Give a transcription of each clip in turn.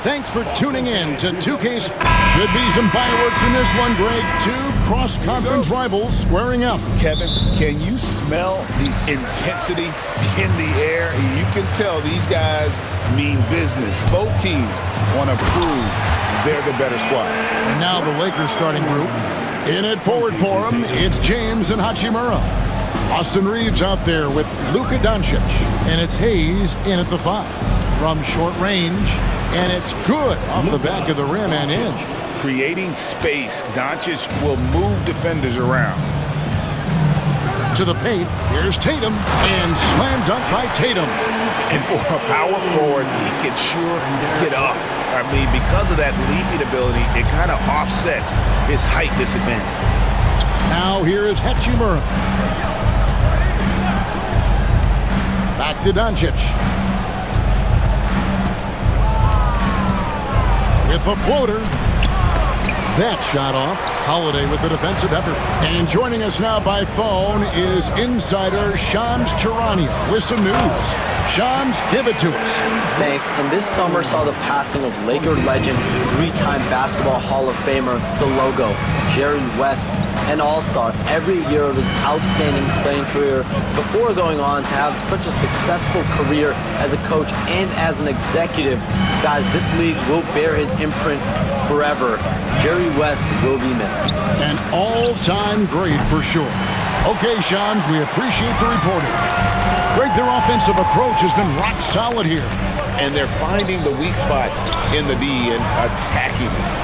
Thanks for tuning in to 2K. Should be some fireworks in this one, Greg. Two cross-conference rivals squaring up. Kevin, can you smell the intensity in the air? You can tell these guys mean business. Both teams want to prove they're the better squad. And now the Lakers starting group. In it forward for them, it's James and Hachimura. Austin Reeves out there with Luka Doncic. And it's Hayes in at the 5. From short range, and it's good off the back of the rim and in. Creating space, Doncic will move defenders around. To the paint, here's Tatum, and slam dunk by Tatum. And for a power forward, he can sure get up. I mean, because of that leaping ability, it kind of offsets his height disadvantage. Now here is Hachimura. Back to Doncic. With the floater. That shot off. Holiday with the defensive effort. And joining us now by phone is insider Shams Charania with some news. Shams, give it to us. Thanks. And this summer saw the passing of Laker legend, three-time Basketball Hall of Famer, the logo, Jerry West, an all-star every year of his outstanding playing career before going on to have such a successful career as a coach and as an executive. Guys, this league will bear his imprint forever. Jerry West will be missed. An all-time great for sure. Okay, Shams, we appreciate the reporting. Greg, their offensive approach has been rock solid here. And they're finding the weak spots in the D and attacking them.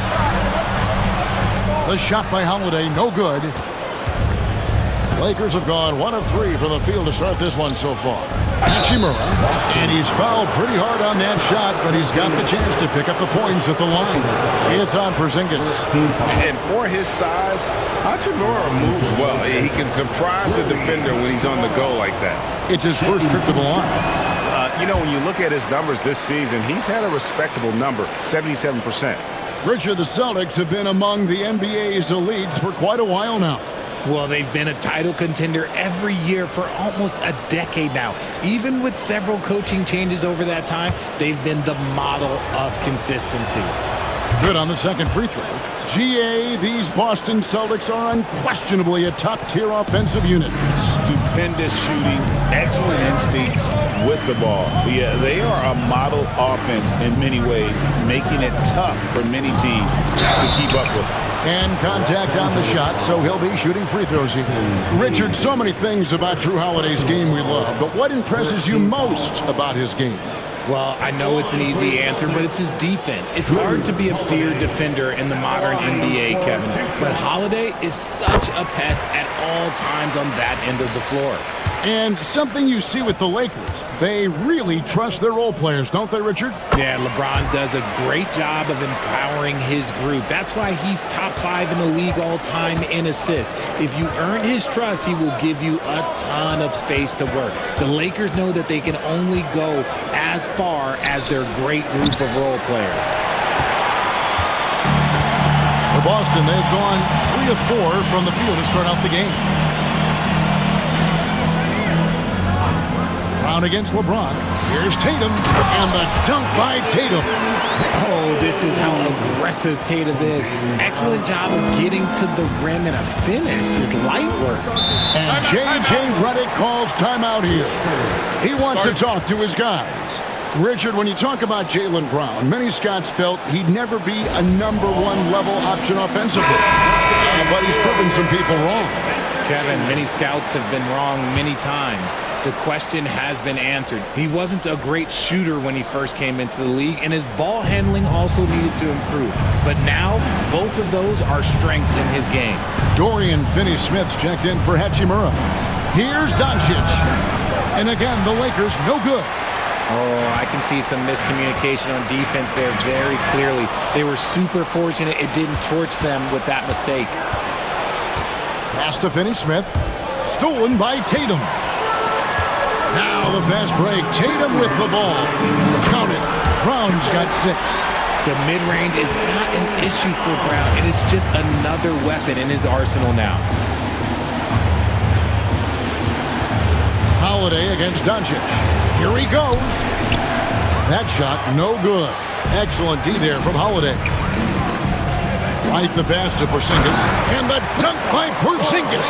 The shot by Holiday, no good. Lakers have gone 1 of 3 from the field to start this one so far. Hachimura, and he's fouled pretty hard on that shot, but he's got the chance to pick up the points at the line. It's on Porzingis. And for his size, Hachimura moves well. He can surprise the defender when he's on the go like that. It's his first trip to the line. You know, when you look at his numbers this season, he's had a respectable number, 77%. Richard, the Celtics have been among the NBA's elites for quite a while now. Well, they've been a title contender every year for almost a decade now. Even with several coaching changes over that time, they've been the model of consistency. Good on the second free throw. GA, these Boston Celtics are unquestionably a top-tier offensive unit. Stupendous shooting, excellent instincts with the ball. Yeah, they are a model offense in many ways, making it tough for many teams to keep up with. And contact on the shot, so he'll be shooting free throws here. Richard, so many things about Drew Holiday's game we love, but what impresses you most about his game? Well, I know it's an easy answer, but it's his defense. It's hard to be a feared defender in the modern NBA, Kevin. But Holiday is such a pest at all times on that end of the floor. And something you see with the Lakers, they really trust their role players, don't they, Richard? Yeah, LeBron does a great job of empowering his group. That's why he's top 5 in the league all time in assists. If you earn his trust, he will give you a ton of space to work. The Lakers know that they can only go as far as their great group of role players. For Boston, they've gone 3 of 4 from the field to start out the game. Brown against LeBron. Here's Tatum, and the dunk by Tatum. Oh, this is how aggressive Tatum is. Excellent job of getting to the rim and a finish. Just light work. And J.J. Redick calls timeout here. He wants to talk to his guys. Richard, when you talk about Jaylen Brown, many scouts felt he'd never be a number 1 level option offensively. But he's proven some people wrong. Kevin, many scouts have been wrong many times. The question has been answered. He wasn't a great shooter when he first came into the league, and his ball handling also needed to improve. But now, both of those are strengths in his game. Dorian Finney-Smith's checked in for Hachimura. Here's Doncic. And again, the Lakers, no good. Oh, I can see some miscommunication on defense there very clearly. They were super fortunate it didn't torch them with that mistake. Pass to Finney-Smith. Stolen by Tatum. Now the fast break. Tatum with the ball. Count it. Brown's got 6. The mid-range is not an issue for Brown. It is just another weapon in his arsenal now. Holiday against Doncic. Here he goes. That shot, no good. Excellent D there from Holiday. Right the pass to Porzingis. And the dunk by Porzingis.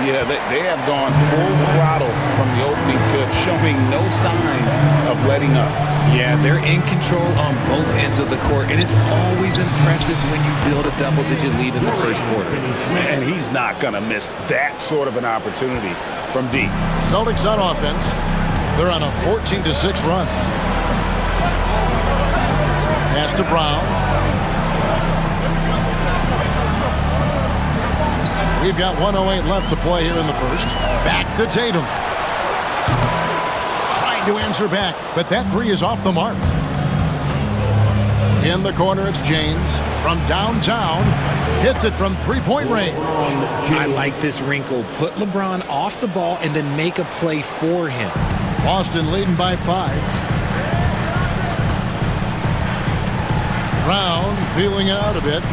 Yeah, they have gone full throttle from the opening tip, showing no signs of letting up. Yeah, they're in control on both ends of the court, and it's always impressive when you build a double-digit lead in the first quarter. And he's not going to miss that sort of an opportunity from deep. Celtics on offense. They're on a 14-6 run. Pass to Brown. We've got 1:08 left to play here in the first. Back to Tatum. Trying to answer back, but that three is off the mark. In the corner, it's James from downtown. Hits it from three-point range. I like this wrinkle. Put LeBron off the ball and then make a play for him. Boston leading by 5. Brown feeling it out a bit.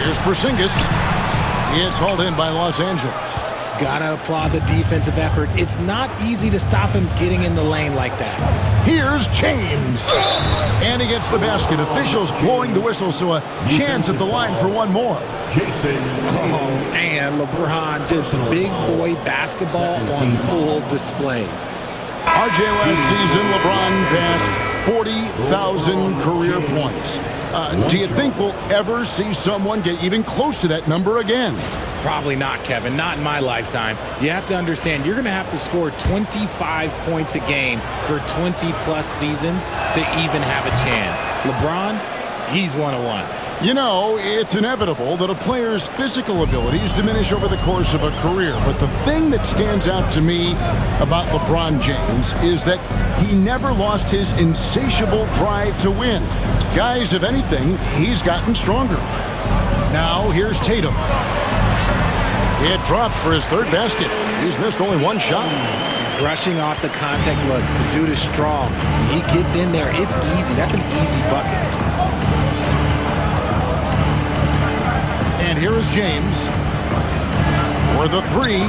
Here's Porzingis. It's hauled in by Los Angeles. Gotta applaud the defensive effort. It's not easy to stop him getting in the lane like that. Here's James. And he gets the basket. Officials blowing the whistle, so a chance at the line for one more. Jayson. Oh, and LeBron, just big boy basketball on full display. RJ last season, LeBron passed 40,000 career points. Do you think we'll ever see someone get even close to that number again? Probably not, Kevin. Not in my lifetime. You have to understand, you're going to have to score 25 points a game for 20-plus seasons to even have a chance. LeBron, he's 101. You know, it's inevitable that a player's physical abilities diminish over the course of a career. But the thing that stands out to me about LeBron James is that he never lost his insatiable drive to win. Guys, if anything, he's gotten stronger. Now, here's Tatum. It drops for his third basket. He's missed only one shot. Brushing off the contact. Look, the dude is strong. He gets in there. It's easy. That's an easy bucket. And here is James for the three.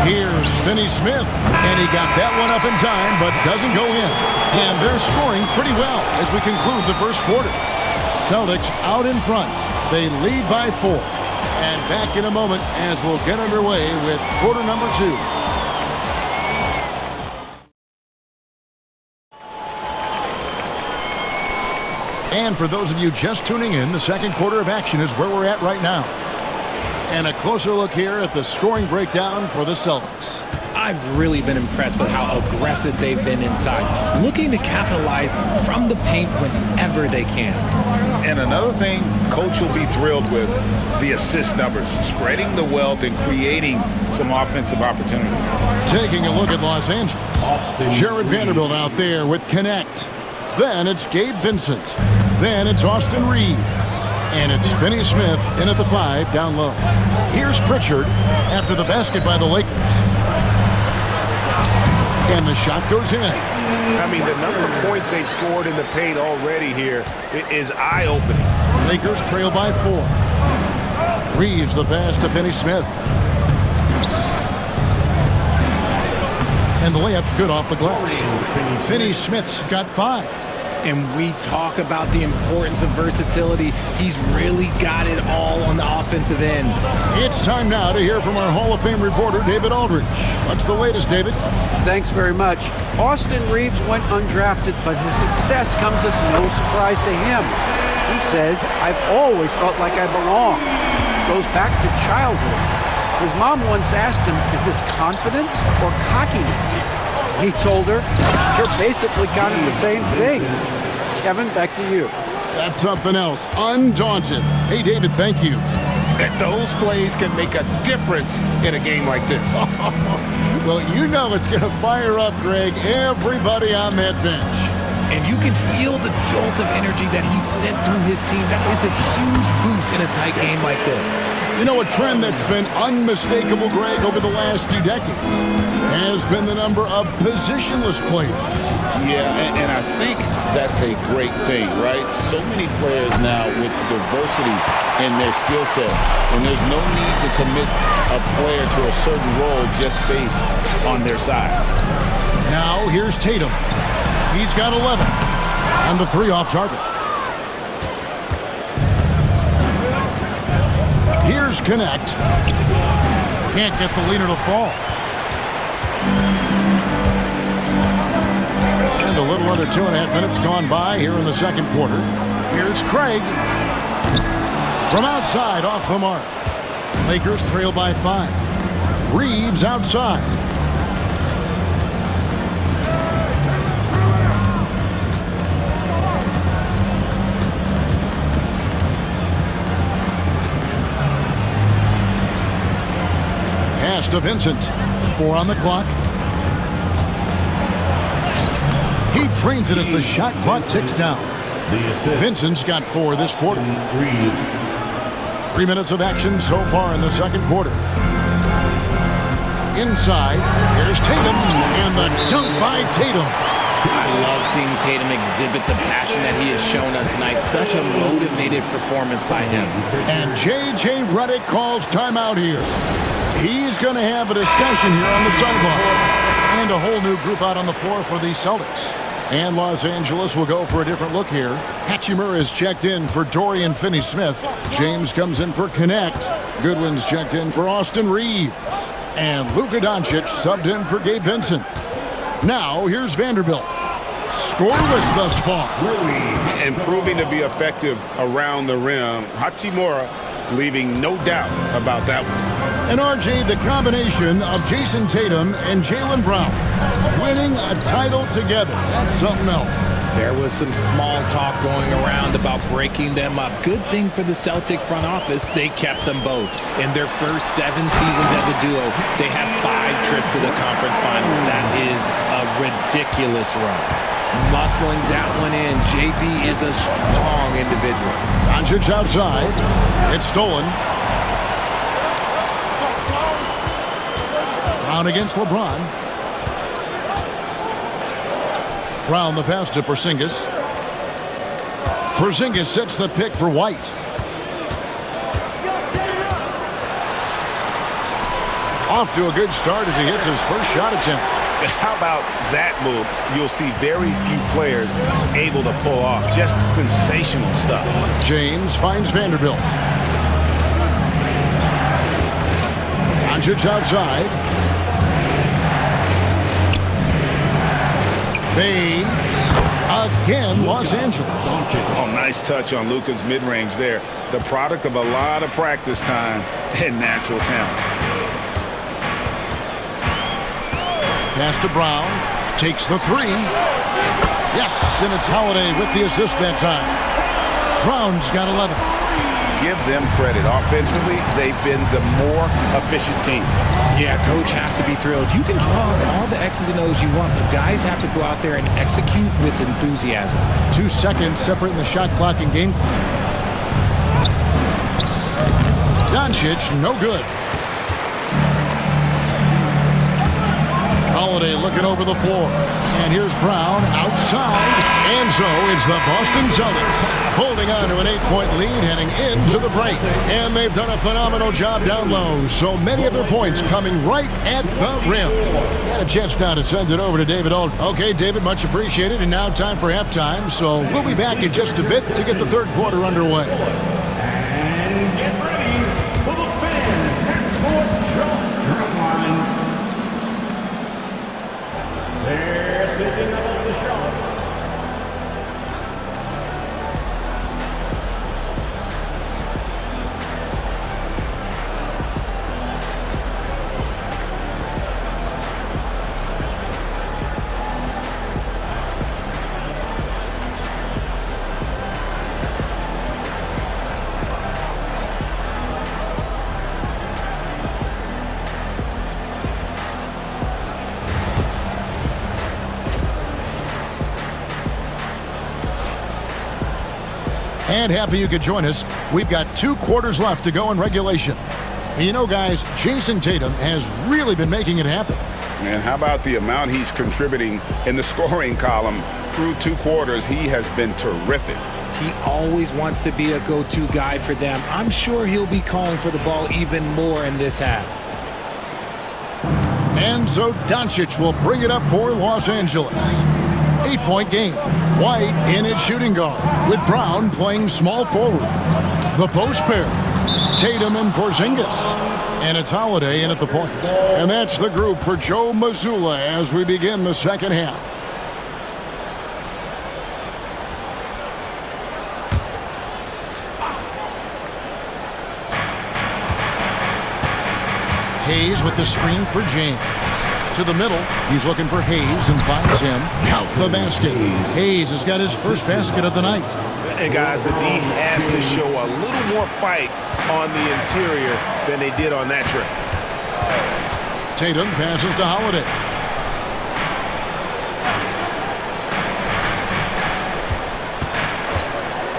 Here's Finney-Smith. And he got that one up in time, but doesn't go in. And they're scoring pretty well as we conclude the first quarter. Celtics out in front. They lead by 4. And back in a moment as we'll get underway with quarter number 2. And for those of you just tuning in, the second quarter of action is where we're at right now. And a closer look here at the scoring breakdown for the Celtics. I've really been impressed with how aggressive they've been inside, looking to capitalize from the paint whenever they can. And another thing Coach will be thrilled with, the assist numbers, spreading the wealth and creating some offensive opportunities. Taking a look at Los Angeles. Jared Vanderbilt out there with Connect. Then it's Gabe Vincent. Then it's Austin Reeves. And it's Finney-Smith in at the 5 down low. Here's Pritchard after the basket by the Lakers. And the shot goes in. I mean, the number of points they've scored in the paint already here is eye-opening. Lakers trail by 4. Reeves the pass to Finney-Smith. And the layup's good off the glass. Finney-Smith's got 5. And we talk about the importance of versatility. He's really got it all on the offensive end. It's time now to hear from our Hall of Fame reporter, David Aldridge. What's the latest, David? Thanks very much. Austin Reeves went undrafted, but his success comes as no surprise to him. He says, "I've always felt like I belong." Goes back to childhood. His mom once asked him, "Is this confidence or cockiness?" He told her, "You're basically kind of the same thing." Kevin, back to you. That's something else. Undaunted. Hey, David, thank you. And those plays can make a difference in a game like this. Well, you know it's going to fire up, Greg, everybody on that bench. And you can feel the jolt of energy that he sent through his team. That is a huge boost in a tight game like this. You know, a trend that's been unmistakable, Greg, over the last few decades has been the number of positionless players. Yeah, and I think that's a great thing, right? So many players now with diversity in their skill set, and there's no need to commit a player to a certain role just based on their size. Now, here's Tatum. He's got 11. And the 3 off target. Here's Connect. Can't get the leader to fall. And a little under 2.5 minutes gone by here in the second quarter. Here's Craig. From outside, off the mark. Lakers trail by 5. Reeves outside. Pass to Vincent. 4 on the clock. He trains it as the shot clock ticks down. Vincent's got 4 this quarter. 3 minutes of action so far in the second quarter. Inside, here's Tatum, and the dunk by Tatum. I love seeing Tatum exhibit the passion that he has shown us tonight. Such a motivated performance by him. And J.J. Redick calls timeout here. He's going to have a discussion here on the sideline. And a whole new group out on the floor for the Celtics. And Los Angeles will go for a different look here. Hachimura is checked in for Dorian Finney-Smith. James comes in for Connect. Goodwin's checked in for Austin Reeves. And Luka Doncic subbed in for Gabe Vincent. Now, here's Vanderbilt. Scoreless thus far. And proving to be effective around the rim. Hachimura leaving no doubt about that one. And RJ, the combination of Jayson Tatum and Jaylen Brown winning a title together. That's something else. There was some small talk going around about breaking them up. Good thing for the Celtic front office, they kept them both. In their first 7 seasons as a duo, they have 5 trips to the conference finals. That is a ridiculous run. Muscling that one in, JB is a strong individual. Doncic outside. It's stolen. Brown against LeBron. Brown the pass to Porzingis. Porzingis sets the pick for White. Off to a good start as he hits his first shot attempt. How about that move? You'll see very few players able to pull off. Just sensational stuff. James finds Vanderbilt. Doncic outside. Fades again, Los Angeles. Oh, nice touch on Luka's mid-range there. The product of a lot of practice time and natural talent. Pass to Brown. Takes the 3. Yes, and it's Holiday with the assist that time. Brown's got 11. Give them credit. Offensively, they've been the more efficient team. Yeah, coach has to be thrilled. You can draw up all the X's and O's you want, but guys have to go out there and execute with enthusiasm. 2 seconds separating the shot clock and game clock. Doncic, no good. Holiday looking over the floor. And here's Brown outside. And so it's the Boston Celtics holding on to an 8-point lead heading into the break. And they've done a phenomenal job down low. So many of their points coming right at the rim. Got a chance now to send it over to David Auld. Okay, David, much appreciated. And now time for halftime. So we'll be back in just a bit to get the third quarter underway. And get ready for the Fan Passport Drop Line. They're thinking about the shot. And happy you could join us. We've got 2 quarters left to go in regulation. You know, guys, Jayson Tatum has really been making it happen. And how about the amount he's contributing in the scoring column? Through 2 quarters, he has been terrific. He always wants to be a go-to guy for them. I'm sure he'll be calling for the ball even more in this half. And so Doncic will bring it up for Los Angeles. 8-point game. White in at shooting guard, with Brown playing small forward. The post pair, Tatum and Porzingis. And it's Holiday in at the point. And that's the group for Joe Mazzulla as we begin the second half. Hayes with the screen for James. To the middle, he's looking for Hayes and finds him. Out the basket. Hayes has got his first basket of the night. And guys, the D has to show a little more fight on the interior than they did on that trip. Tatum passes to Holiday.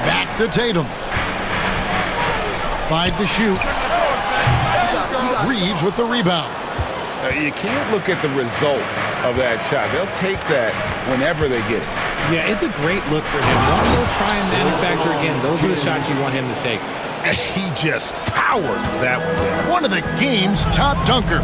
Back to Tatum. 5 to shoot. Reeves with the rebound. You can't look at the result of that shot. They'll take that whenever they get it. Yeah, it's a great look for him. Don't go try and manufacture again. Those are the shots you want him to take. He just powered that one down. One of the game's top dunkers.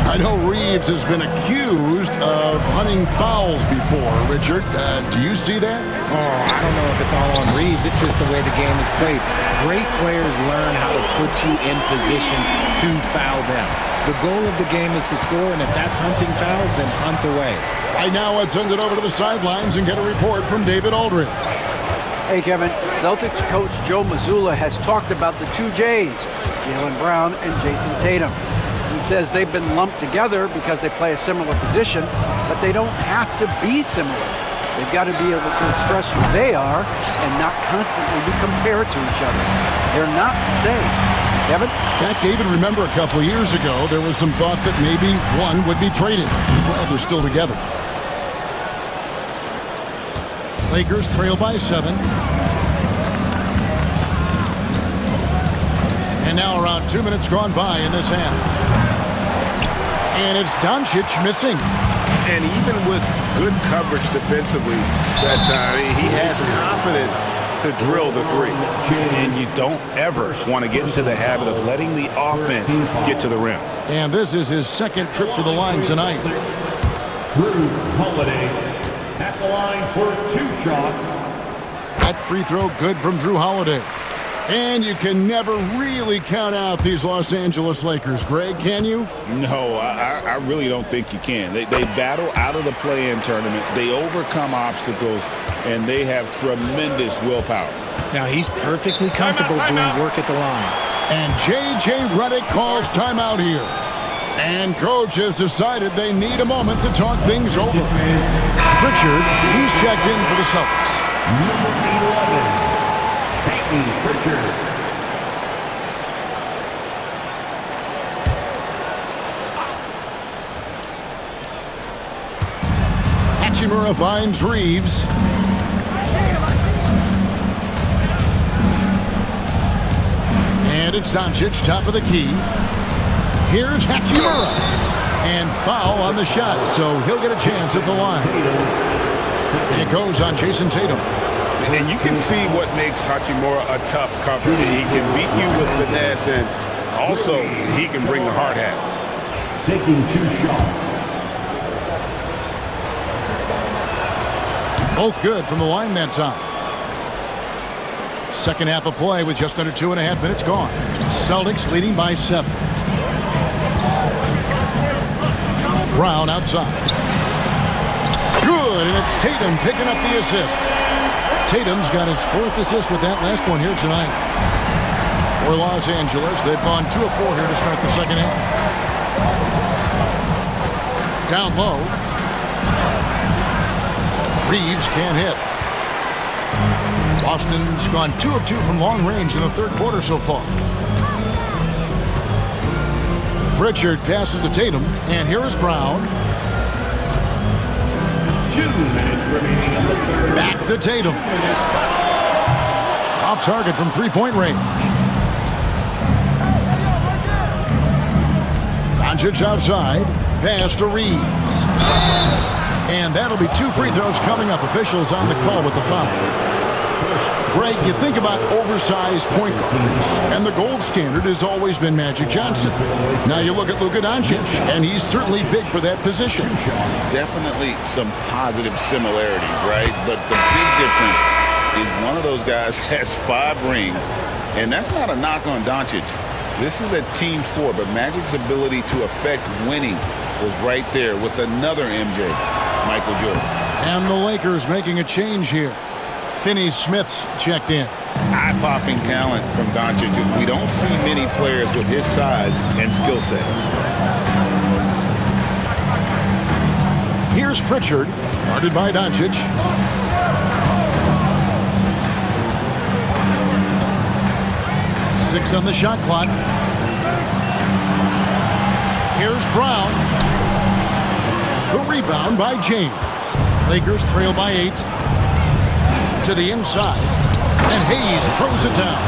I know Reeves has been accused of hunting fouls before. Richard, do you see that? Oh, I don't know if it's all on Reeves. It's just the way the game is played. Great players learn how to put you in position to foul them. The goal of the game is to score, and if that's hunting fouls, then hunt away. Right now, let's send it over to the sidelines and get a report from David Aldridge. Hey, Kevin. Celtics coach Joe Mazzulla has talked about the two J's, Jaylen Brown and Jayson Tatum. He says they've been lumped together because they play a similar position, but they don't have to be similar. They've got to be able to express who they are and not constantly be compared to each other. They're not the same. Kevin? Back, David, remember a couple of years ago, there was some thought that maybe one would be traded. Well, they're still together. Lakers trail by 7. And now around 2 minutes gone by in this half. And it's Doncic missing. And even with good coverage defensively that time, he has confidence to drill the three. And you don't ever want to get into the habit of letting the offense get to the rim. And this is his second trip to the line tonight. Drew Holiday at the line for 2 shots. That free throw good from Drew Holiday. And you can never really count out these Los Angeles Lakers. Greg, can you? No, I really don't think you can. They battle out of the play-in tournament. They overcome obstacles, and they have tremendous willpower. Now, he's perfectly comfortable doing work at the line. And J.J. Redick calls timeout here. And coach has decided they need a moment to talk things over. Pritchard, he's checked in for the Celtics. Number 11, Peyton Pritchard. Hachimura finds Reeves. And it's Doncic, top of the key. Here's Hachimura. And foul on the shot, so he'll get a chance at the line. It goes on Jayson Tatum. And you can see what makes Hachimura a tough cover. He can beat you with finesse, and also he can bring the hard hat. Taking 2 shots. Both good from the line that time. Second half of play with just under 2.5 minutes gone. Celtics leading by 7. Brown outside. Good, and it's Tatum picking up the assist. Tatum's got his 4th assist with that last one here tonight. For Los Angeles, they've gone 2 of 4 here to start the second half. Down low. Reeves can't hit. Boston's gone 2 of 2 from long range in the third quarter so far. Pritchard passes to Tatum, and here is Brown. 2 minutes remaining in the third. Back to Tatum. Off target from 3-point range. Doncic outside. Pass to Reeves. And that'll be 2 free throws coming up. Officials on the call with the foul. Greg, you think about oversized point guards, and the gold standard has always been Magic Johnson. Now you look at Luka Doncic, and he's certainly big for that position. Definitely some positive similarities, right? But the big difference is one of those guys has 5 rings, and that's not a knock on Doncic. This is a team sport, but Magic's ability to affect winning was right there with another MJ, Michael Jordan. And the Lakers making a change here. Finney Smith's checked in. Eye-popping talent from Doncic. We don't see many players with his size and skill set. Here's Pritchard, guarded by Doncic. Six on the shot clock. Here's Brown. The rebound by James. Lakers trail by 8. To the inside. And Hayes throws it down.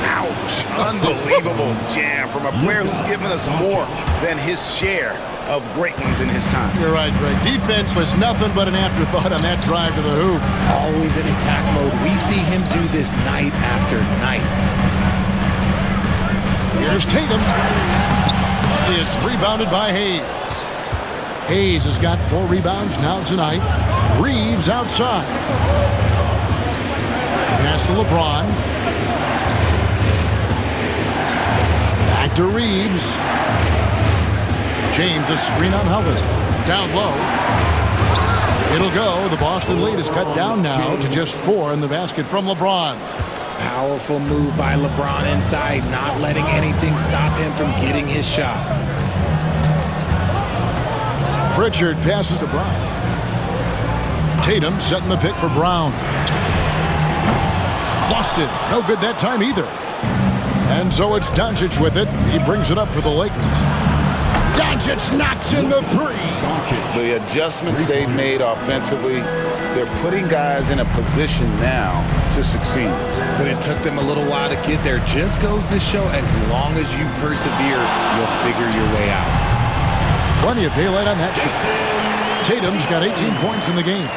Ouch. Unbelievable jam from a player who's given us more than his share of greatness in his time. You're right, Greg. Defense was nothing but an afterthought on that drive to the hoop. Always in attack mode. We see him do this night after night. Here's Tatum. It's rebounded by Hayes. Hayes has got 4 rebounds now tonight. Reeves outside. Pass to LeBron. Back to Reeves. James a screen on Howard. Down low. It'll go. The Boston lead is cut down now to just 4 in the basket from LeBron. Powerful move by LeBron inside, not letting anything stop him from getting his shot. Pritchard passes to Brown. Tatum setting the pick for Brown. Lost it. No good that time either. And so it's Doncic with it. He brings it up for the Lakers. Doncic knocks in the 3. The adjustments they've made offensively, they're putting guys in a position now to succeed. But it took them a little while to get there. Just goes to show as long as you persevere, you'll figure your way out. Plenty of daylight on that shot. Tatum's got 18 points in the game.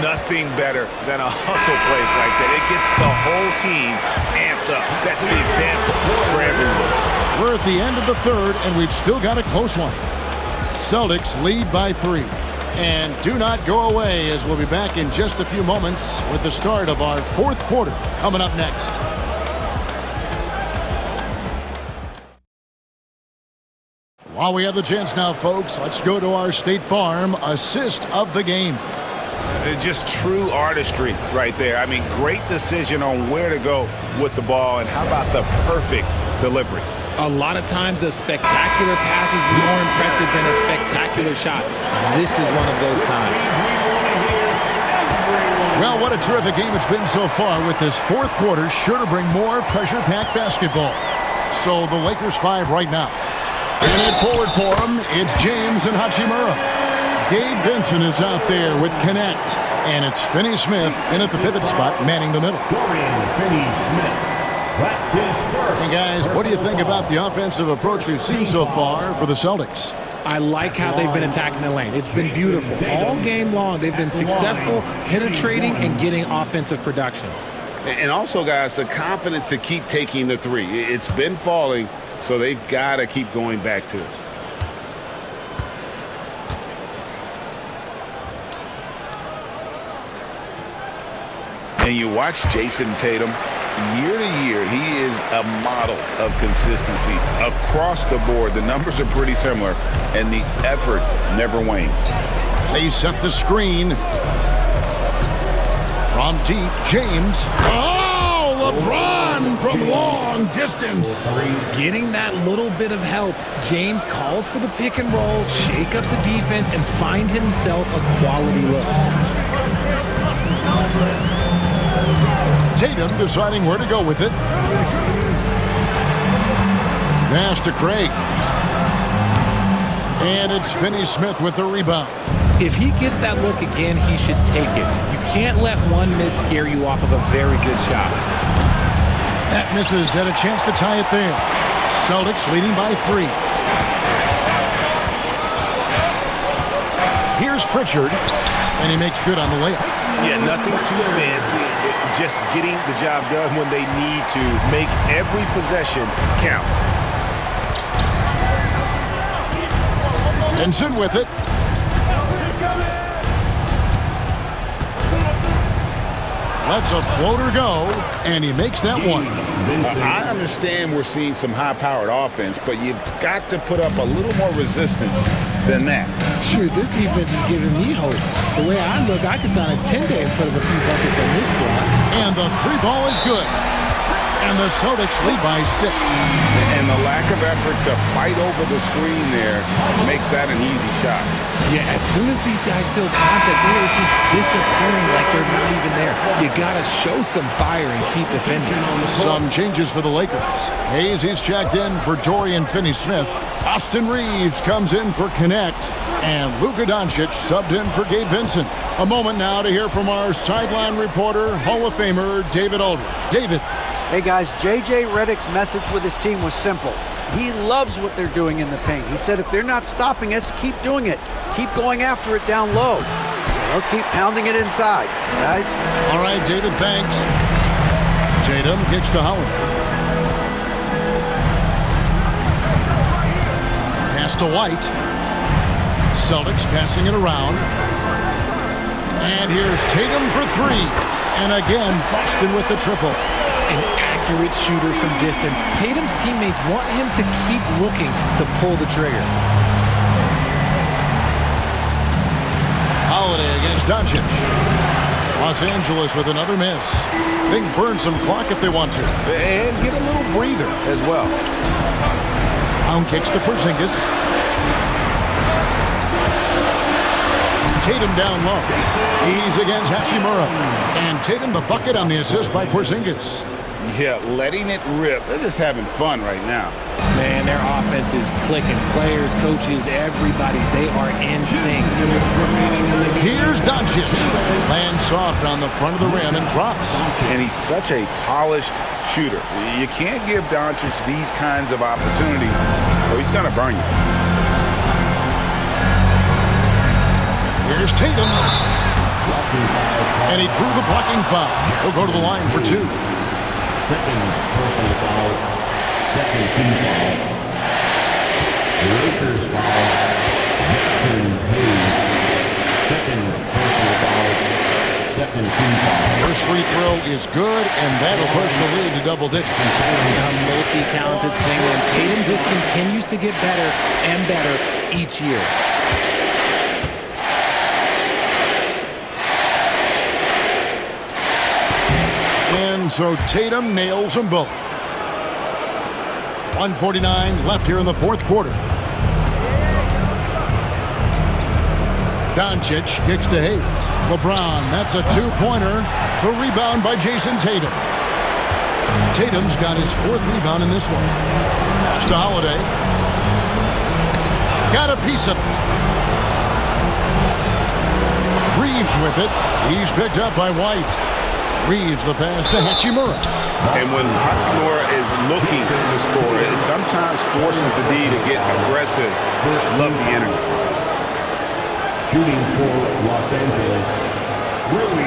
Nothing better than a hustle play like that. It gets the whole team amped up, sets the example for everyone. We're at the end of the 3rd, and we've still got a close one. Celtics lead by 3. And do not go away, as we'll be back in just a few moments with the start of our 4th quarter coming up next. While we have the chance now, folks, let's go to our State Farm assist of the game. Just true artistry right there. I mean, great decision on where to go with the ball, and how about the perfect delivery? A lot of times a spectacular pass is more impressive than a spectacular shot. This is one of those times. Well, what a terrific game it's been so far, with this 4th quarter sure to bring more pressure-packed basketball. So the Lakers 5 right now. In it forward for him, it's James and Hachimura. Gabe Vincent is out there with Connect. And it's Finney Smith in at the pivot spot, manning the middle. Hey guys, what do you think about the offensive approach we've seen so far for the Celtics? I like how they've been attacking the lane. It's been beautiful. All game long, they've been successful penetrating and getting offensive production. And also, guys, the confidence to keep taking the 3. It's been falling, so they've got to keep going back to it. And you watch Jayson Tatum, year to year, he is a model of consistency across the board. The numbers are pretty similar, and the effort never wanes. They set the screen. From deep, James. Oh, LeBron from long distance. Getting that little bit of help, James calls for the pick and roll, shake up the defense, and find himself a quality look. Tatum deciding where to go with it. Pass to Craig. And it's Finney Smith with the rebound. If he gets that look again, he should take it. You can't let one miss scare you off of a very good shot. That misses, had a chance to tie it there. Celtics leading by 3. Here's Pritchard, and he makes good on the layup. Yeah, nothing too fancy. just getting the job done when they need to make every possession count. Benson with it. Lets a floater go, and he makes that one. I understand we're seeing some high-powered offense, but you've got to put up a little more resistance than that. Shoot, this defense is giving me hope. The way I look, I could sign a 10-day and put up a few buckets on this squad. And the three ball is good. And the Celtics lead by 6. And the lack of effort to fight over the screen there makes that an easy shot. Yeah, as soon as these guys feel contact, they are just disappearing like they're not even there. You got to show some fire and keep defending. Some changes for the Lakers. Hayes is checked in for Dorian Finney-Smith. Austin Reeves comes in for Connect. And Luka Doncic subbed in for Gabe Vincent. A moment now to hear from our sideline reporter, Hall of Famer David Aldridge. David. Hey guys, J.J. Redick's message with his team was simple. He loves what they're doing in the paint. He said if they're not stopping us, keep doing it. Keep going after it down low. They'll keep pounding it inside, guys. All right, David, thanks. Tatum kicks to Holiday. Pass to White. Celtics passing it around. And here's Tatum for 3. And again, Boston with the triple. An accurate shooter from distance. Tatum's teammates want him to keep looking to pull the trigger. Holiday against Doncic. Los Angeles with another miss. They can burn some clock if they want to. And get a little breather as well. Brown kicks to Porzingis. Tatum down low. He's against Hachimura. And Tatum the bucket on the assist by Porzingis. Yeah, letting it rip. They're just having fun right now. Man, their offense is clicking. Players, coaches, everybody, they are in sync. Here's Doncic. Lands soft on the front of the rim and drops. And he's such a polished shooter. You can't give Doncic these kinds of opportunities, or he's going to burn you. Here's Tatum. And he drew the blocking foul. He'll go to the line for 2. Second personal foul. Second team foul. The Lakers foul. Jackson Hayes. Second personal foul. Second team foul. First free throw is good, and that'll push the lead to double digits. A multi-talented swingman. Tatum just continues to get better and better each year. And so Tatum nails them both. 1:49 left here in the fourth quarter. Doncic kicks to Hayes. LeBron, that's a 2-pointer. The rebound by Jayson Tatum. Tatum's got his 4th rebound in this one. Pass to Holiday. Got a piece of it. Reeves with it. He's picked up by White. Reeves the pass to Hachimura. And when Hachimura is looking to score, it sometimes forces the D to get aggressive. Love the energy. Shooting for Los Angeles, Rui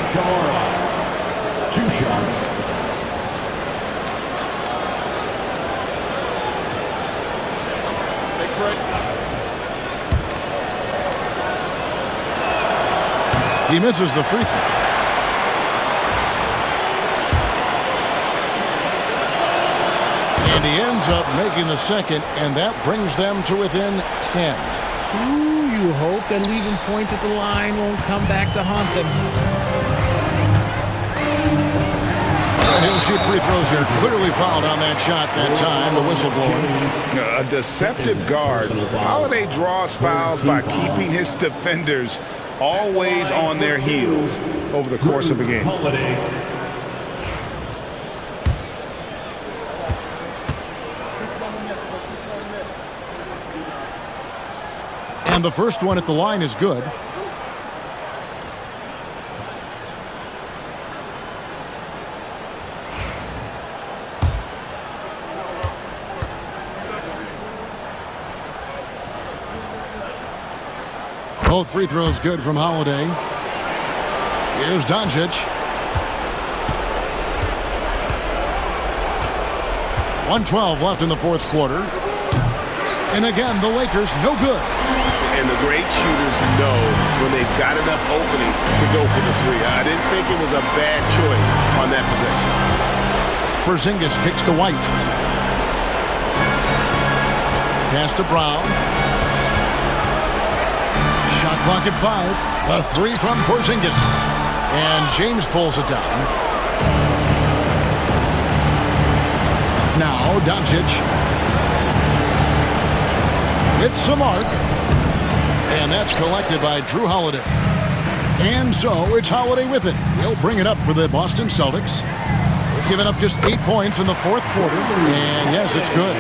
Hachimura. 2 shots. Take a break. He misses the free throw. And he ends up making the second, and that brings them to within 10. Ooh, you hope that leaving points at the line won't come back to haunt them. And he'll shoot free throws here. Clearly fouled on that shot that time, the whistle blowing. A deceptive guard. Holiday draws fouls by keeping his defenders always on their heels over the course of the game. And the first one at the line is good. Both free throws good from Holiday. Here's Doncic. 1:12 left in the fourth quarter. And again, the Lakers no good. And the great shooters know when they've got enough opening to go for the three. I didn't think it was a bad choice on that possession. Porzingis kicks to White. Pass to Brown. Shot clock at 5. A three from Porzingis. And James pulls it down. Now Doncic. With some arc. And that's collected by Drew Holiday. And so it's Holiday with it. He'll bring it up for the Boston Celtics. They've given up just 8 points in the fourth quarter. And yes, it's good.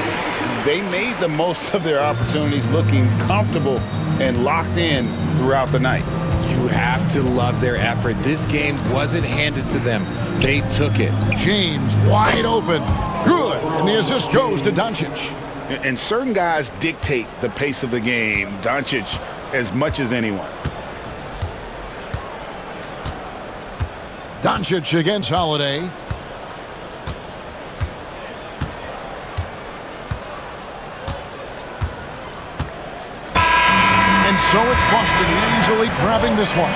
They made the most of their opportunities, looking comfortable and locked in throughout the night. You have to love their effort. This game wasn't handed to them. They took it. James wide open. Good. And the assist goes to Doncic. And certain guys dictate the pace of the game. Doncic as much as anyone. Doncic against Holiday. And so it's Boston easily grabbing this one.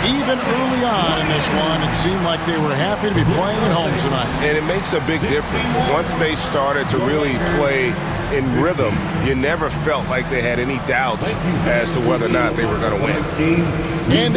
Even early on in this one, it seemed like they were happy to be playing at home tonight. And it makes a big difference. Once they started to really play in rhythm, you never felt like they had any doubts as to whether or not they were going to win. And